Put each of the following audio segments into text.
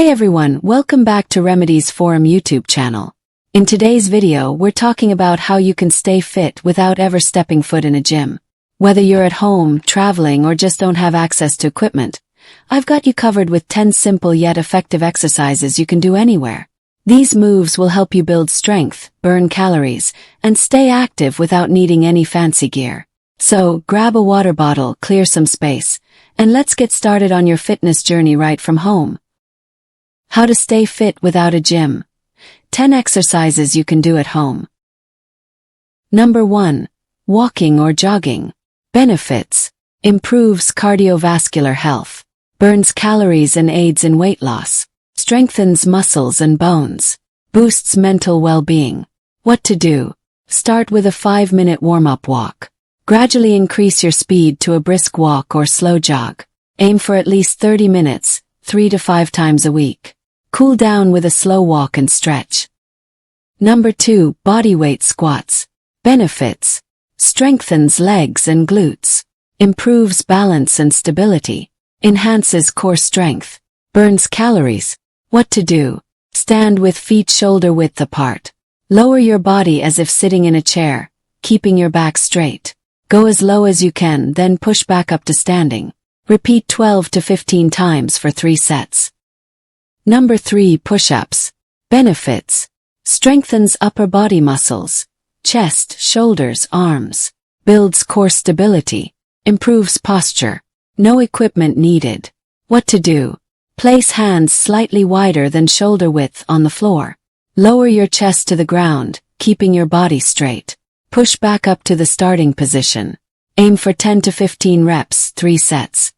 Hi everyone, welcome back to Remedies Forum YouTube channel. In today's video, we're talking about how you can stay fit without ever stepping foot in a gym. Whether you're at home, traveling, or just don't have access to equipment, I've got you covered with 10 simple yet effective exercises you can do anywhere. These moves will help you build strength, burn calories, and stay active without needing any fancy gear. So, grab a water bottle, clear some space, and let's get started on your fitness journey right from home. How to stay fit without a gym. 10 exercises you can do at home. Number 1. Walking or jogging. Benefits. Improves cardiovascular health. Burns calories and aids in weight loss. Strengthens muscles and bones. Boosts mental well-being. What to do? Start with a 5-minute warm-up walk. Gradually increase your speed to a brisk walk or slow jog. Aim for at least 30 minutes, 3 to 5 times a week. Cool down with a slow walk and stretch. Number 2. Bodyweight squats. Benefits. Strengthens legs and glutes. Improves balance and stability. Enhances core strength. Burns calories. What to do? Stand with feet shoulder width apart. Lower your body as if sitting in a chair, keeping your back straight. Go as low as you can, then push back up to standing. Repeat 12 to 15 times for 3 sets. Number 3. Push-ups. Benefits. Strengthens upper body muscles, chest, shoulders, arms. Builds core stability. Improves posture. No equipment needed. What to do? Place hands slightly wider than shoulder width on the floor. Lower your chest to the ground, keeping your body straight. Push back up to the starting position. Aim for 10 to 15 reps, 3 sets.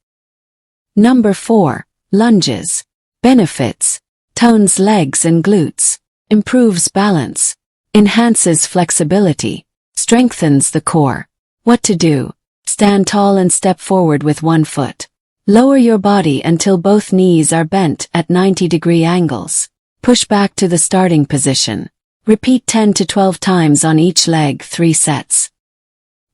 Number 4. Lunges. Benefits. Tones legs and glutes. Improves balance. Enhances flexibility. Strengthens the core. What to do? Stand tall and step forward with one foot. Lower your body until both knees are bent at 90-degree angles. Push back to the starting position. Repeat 10 to 12 times on each leg, 3 sets.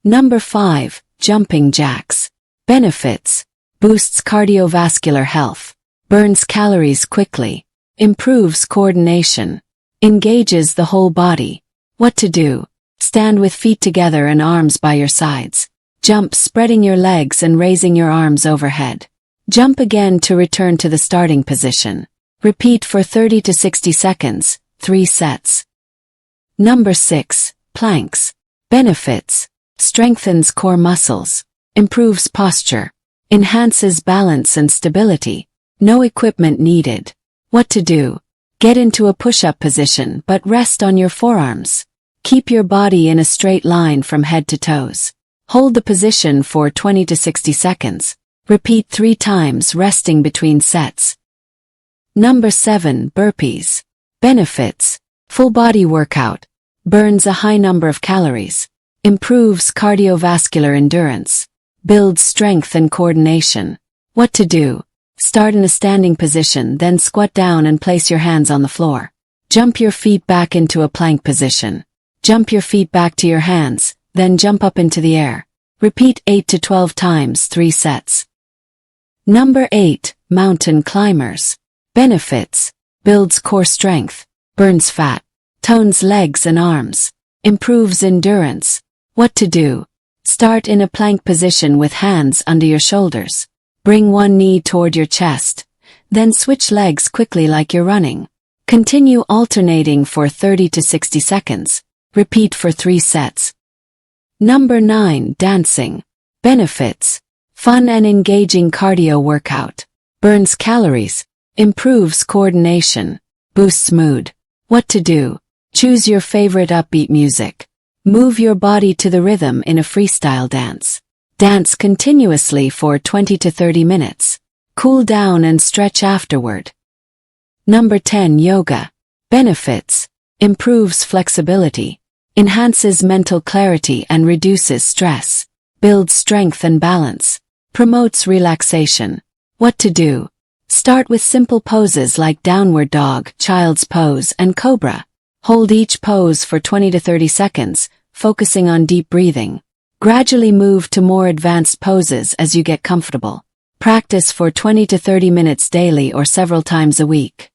Number 5. Jumping jacks. Benefits. Boosts cardiovascular health. Burns calories quickly. Improves coordination. Engages the whole body. What to do? Stand with feet together and arms by your sides. Jump spreading your legs and raising your arms overhead. Jump again to return to the starting position. Repeat for 30 to 60 seconds, 3 sets. Number 6. Planks. Benefits. Strengthens core muscles. Improves posture. Enhances balance and stability. No equipment needed. What to do? Get into a push-up position but rest on your forearms. Keep your body in a straight line from head to toes. Hold the position for 20 to 60 seconds. Repeat 3 times, resting between sets. Number 7. Burpees. Benefits. Full body workout. Burns a high number of calories. Improves cardiovascular endurance. Builds strength and coordination. What to do? Start in a standing position, then squat down and place your hands on the floor. Jump your feet back into a plank position. Jump your feet back to your hands, then jump up into the air. Repeat 8 to 12 times, 3 sets. Number 8. Mountain climbers. Benefits. Builds core strength. Burns fat. Tones legs and arms. Improves endurance. What to do? Start in a plank position with hands under your shoulders. Bring one knee toward your chest. Then switch legs quickly like you're running. Continue alternating for 30 to 60 seconds. Repeat for 3 sets. Number 9. Dancing. Benefits. Fun and engaging cardio workout. Burns calories. Improves coordination. Boosts mood. What to do? Choose your favorite upbeat music. Move your body to the rhythm in a freestyle dance. Dance continuously for 20 to 30 minutes. Cool down and stretch afterward. Number 10. Yoga. Benefits. Improves flexibility. Enhances mental clarity and reduces stress. Builds strength and balance. Promotes relaxation. What to do? Start with simple poses like downward dog, child's pose, and cobra. Hold each pose for 20 to 30 seconds, focusing on deep breathing. Gradually move to more advanced poses as you get comfortable. Practice for 20 to 30 minutes daily or several times a week.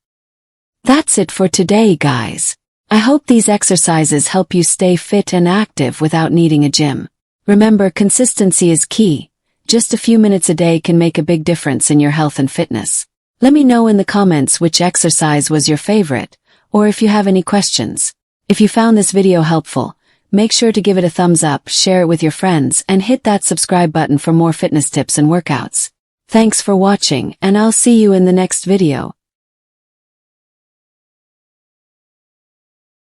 That's it for today, guys. I hope these exercises help you stay fit and active without needing a gym. Remember, consistency is key. Just a few minutes a day can make a big difference in your health and fitness. Let me know in the comments which exercise was your favorite, or if you have any questions. If you found this video helpful, make sure to give it a thumbs up, share it with your friends, and hit that subscribe button for more fitness tips and workouts. Thanks for watching, and I'll see you in the next video.